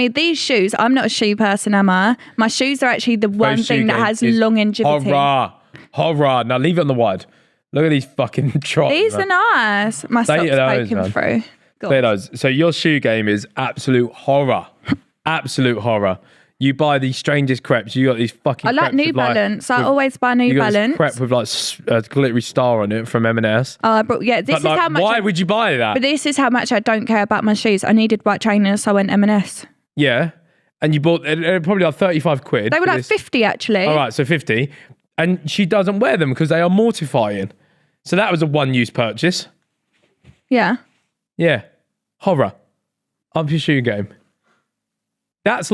mean, these shoes, I'm not a shoe person, am I? My shoes are actually the one thing that has longevity. Horror. Now leave it on the wide. Look at these fucking trots. These are nice. My socks poking through. They those. So your shoe game is absolute horror. Absolute horror. You buy these strangest crepes. You got these fucking. I like New Balance. I always buy New Balance. Crepe with like a glittery star on it from M&S. But yeah, this is how much. Why would you buy that? But this is how much I don't care about my shoes. I needed white trainers, so I went M&S. Yeah, and you bought probably like 35 quid. They were like 50 actually. All right, so 50, and she doesn't wear them because they are mortifying. So that was a one-use purchase. Yeah. Yeah, horror. Up your shoe game. That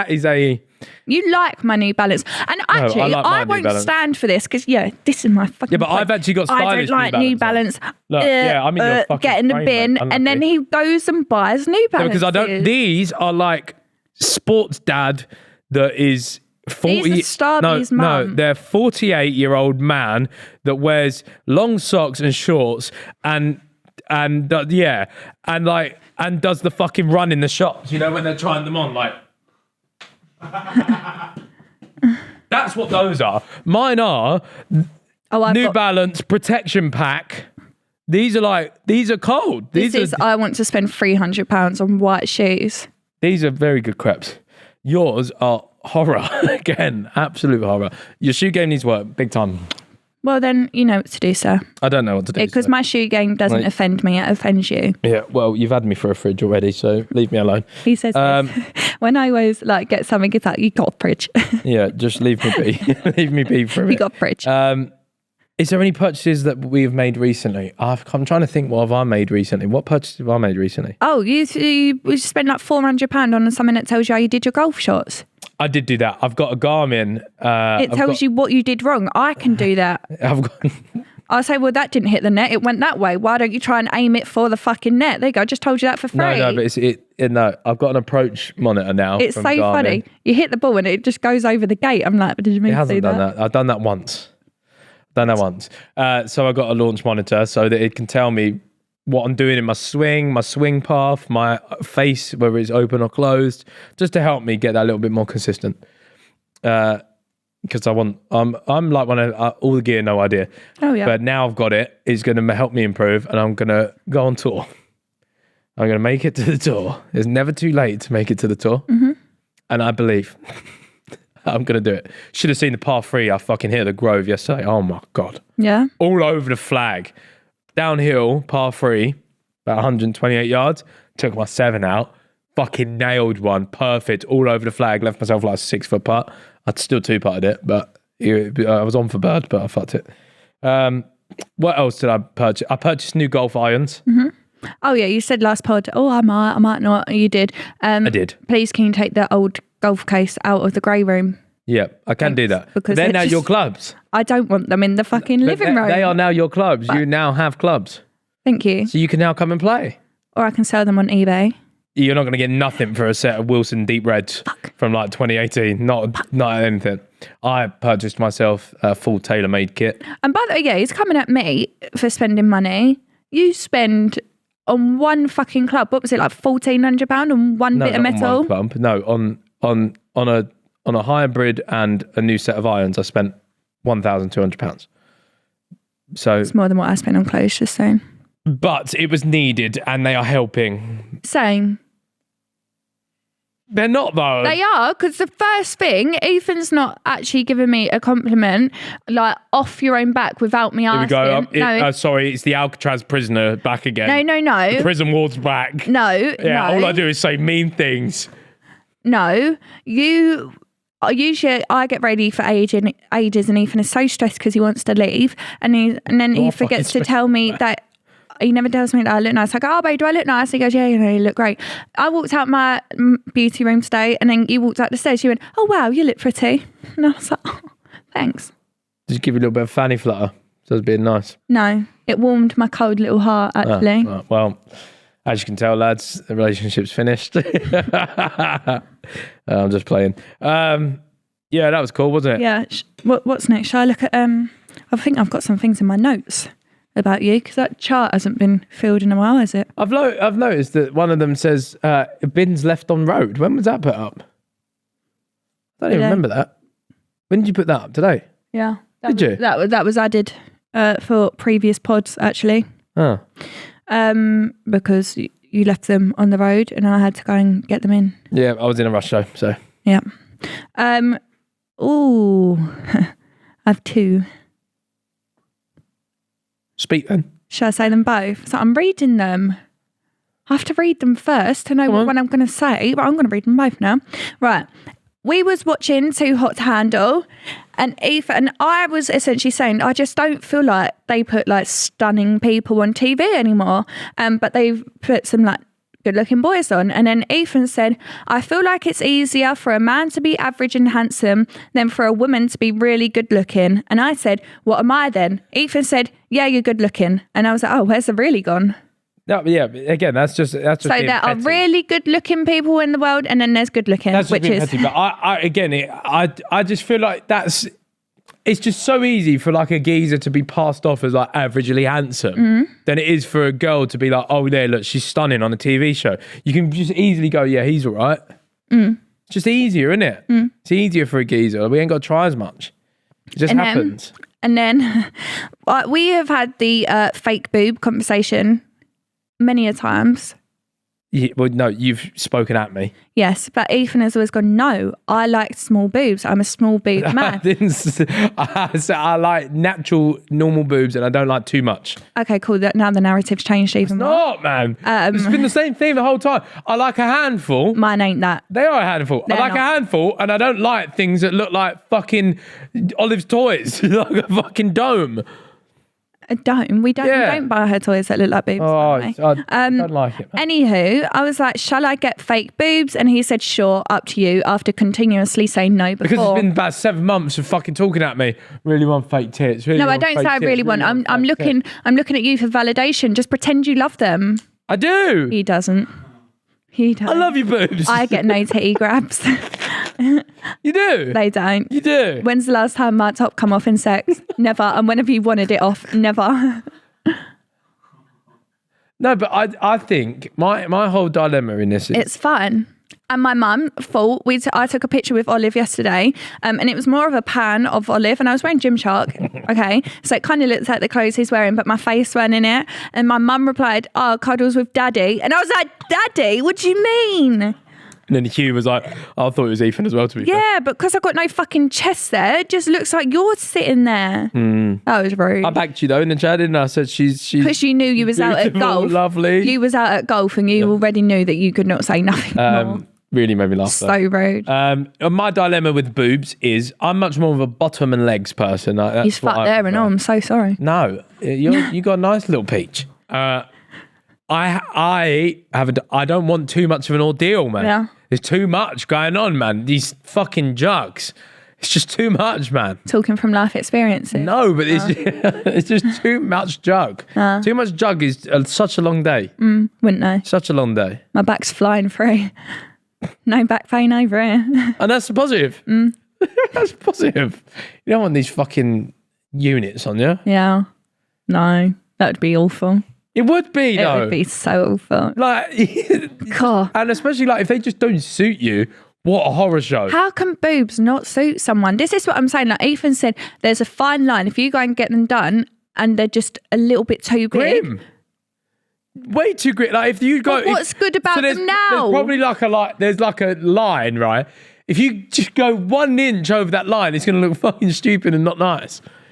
is a... You like my New Balance. And actually, I won't stand for this because, this is my fucking... Yeah, but I've actually got stylish I don't like New Balance. Look, I'm in your fucking get in the bin. And then he goes and buys New Balance. Because these are like sports dad that is 40... These are Starby's mum. No, they're 48-year-old man that wears long socks and shorts and does the fucking run in the shops, when they're trying them on, like... That's what those are. Mine are New Balance protection pack. These are cold. I want to spend £300 on white shoes. These are very good crepes. Yours are horror. Again, absolute horror. Your shoe game needs work, big time. Well, then you know what to do, sir. I don't know what to do. Because my shoe game doesn't offend me, it offends you. Yeah, well, you've had me for a fridge already, so leave me alone. He says when I always get something, it's like, you got a fridge. Yeah, just leave me be. Leave me be for a bit. You got a fridge. Is there any purchases that we've made recently? I'm trying to think, what have I made recently? What purchases have I made recently? Oh, you spent like £400 on something that tells you how you did your golf shots. I did do that. I've got a Garmin. It tells you what you did wrong. I can do that. I'll say, well, that didn't hit the net. It went that way. Why don't you try and aim it for the fucking net? There you go. I just told you that for free. No, but no. I've got an approach monitor now. It's so Garmin. funny. You hit the ball and it just goes over the gate. I'm like, but did you mean to do that? It hasn't done that. I've done that once. So I got a launch monitor so that it can tell me what I'm doing in my swing path, my face, whether it's open or closed, just to help me get that a little bit more consistent. Because I'm like one of all the gear, no idea. Oh yeah. But now I've got it. It's going to help me improve, and I'm going to go on tour. I'm going to make it to the tour. It's never too late to make it to the tour, and I believe I'm going to do it. Should have seen the par 3. I fucking hit the Grove yesterday. Oh my god. Yeah. All over the flag. Downhill, par 3, about 128 yards. Took my 7 out. Fucking nailed one. Perfect. All over the flag. Left myself like a 6-foot putt. I'd still 2-putted it, but I was on for bird, but I fucked it. What else did I purchase? I purchased new golf irons. Mm-hmm. Oh yeah, you said last pod, I might not. You did. I did. Please can you take the old golf case out of the grey room? Yeah, I can do that. Because they're now your clubs. I don't want them in the fucking living room. They are now your clubs. You now have clubs. Thank you. So you can now come and play. Or I can sell them on eBay. You're not going to get nothing for a set of Wilson Deep Reds from like 2018. Not anything. I purchased myself a full tailor-made kit. And by the way, he's coming at me for spending money. You spend on one fucking club. What was it, like £1,400 on one bit of metal? On one club. No, on a hybrid and a new set of irons, I spent £1,200. So it's more than what I spent on clothes, just saying. But it was needed, and they are helping. Same. They're not, though. They are, because the first thing, Ethan's not actually giving me a compliment, like, off your own back without me asking. Here we go. Sorry, it's the Alcatraz prisoner back again. No. The prison ward's back. No. All I do is say mean things. No, usually I get ready for ages, and Ethan is so stressed because he wants to leave, and then he forgets to tell me that. He never tells me that I look nice. I go, oh babe, do I look nice? He goes, yeah, you look great. I walked out my beauty room today, and then you walked out the stairs. You went, oh wow, you look pretty. And I was like, oh, thanks. Did you give you a little bit of fanny flutter? So it's being nice. No, it warmed my cold little heart actually. Well, as you can tell, lads, the relationship's finished. I'm just playing. Yeah, that was cool, wasn't it? Yeah. What's next? Shall I look at? I think I've got some things in my notes. about you because that chart hasn't been filled in a while, has it? I've noticed that one of them says bins left on road. When was that put up? I don't even remember that. When did you put that up? Today? Yeah. Did you? That was added for previous pods, actually. Oh. Because you left them on the road and I had to go and get them in. Yeah, I was in a rush though, so. Yeah. Ooh. I have 2. Speak then. Shall I say them both? So I'm reading them. I have to read them first to know what one I'm going to say, but I'm going to read them both now. Right. We was watching Too Hot to Handle, and I was essentially saying I just don't feel like they put like stunning people on TV anymore. But they've put some like good-looking boys on. And then Ethan said, I feel like it's easier for a man to be average and handsome than for a woman to be really good-looking. And I said, what am I then? Ethan said, yeah, you're good-looking. And I was like, oh, where's the really gone? No, yeah. Again, that's just. So there are really good-looking people in the world, and then there's good-looking, which is. Petty, but I just feel like it's just so easy for like a geezer to be passed off as like averagely handsome than it is for a girl to be like, oh, there, look, she's stunning on a TV show. You can just easily go, yeah, he's all right. It's just easier, isn't it? It's easier for a geezer. We ain't got to try as much. It just happens. And then we have had the fake boob conversation many a times. Yeah, well, no, you've spoken at me. Yes, but Ethan has always gone, no, I like small boobs. I'm a small boob man. I like natural, normal boobs and I don't like too much. Okay, cool. Now the narrative's changed even more. Not, man. It's been the same theme the whole time. I like a handful. Mine ain't that. They are a handful. I like a handful and I don't like things that look like fucking Olive's toys. Like a fucking dome. We don't buy her toys that look like boobs. Oh, I don't like it. Anywho, I was like, shall I get fake boobs? And he said, sure, up to you, after continuously saying no before. Because it's been about 7 months of fucking talking at me. Really want fake tits. No, I don't say I really want. I'm looking at you for validation. Just pretend you love them. I do. He doesn't. I love your boobs. I get no titty grabs. You do? They don't. You do? When's the last time my top come off in sex? Never. And when have you wanted it off? Never. No, but I think my whole dilemma in this is... It's fun. And my mum thought, I took a picture with Olive yesterday, and it was more of a pan of Olive, and I was wearing Gymshark, okay? So it kind of looked like the clothes he's wearing, but my face weren't in it. And my mum replied, oh, cuddles with Daddy. And I was like, Daddy? What do you mean? And then Hugh was like, I thought it was Ethan as well, to be fair. Yeah, but because I've got no fucking chest there, it just looks like you're sitting there. That was rude. I backed you though in the chat, didn't I? I said she's because you knew you was out at golf. Lovely. You was out at golf and you already knew that you could not say nothing more. Really made me laugh. So rude. My dilemma with boobs is I'm much more of a bottom and legs person. He's fat there and I'm so sorry. No, you got a nice little peach. I don't want too much of an ordeal, man. Yeah. There's too much going on, man. These fucking jugs. It's just too much, man. Talking from life experiences. No, but it's just too much jug. Too much jug is such a long day. Wouldn't know. Such a long day. My back's flying free. No back pain over here. And that's a positive. That's positive. You don't want these fucking units on you. Yeah. No, that would be awful. It would be, though. It would be so awful. Like, God. And especially like if they just don't suit you, what a horror show. How can boobs not suit someone? This is what I'm saying. Like Ethan said, there's a fine line. If you go and get them done and they're just a little bit too big. Way too grim. Like if you go, but what's good about them now? There's probably there's like a line, right? If you just go 1 inch over that line, it's going to look fucking stupid and not nice.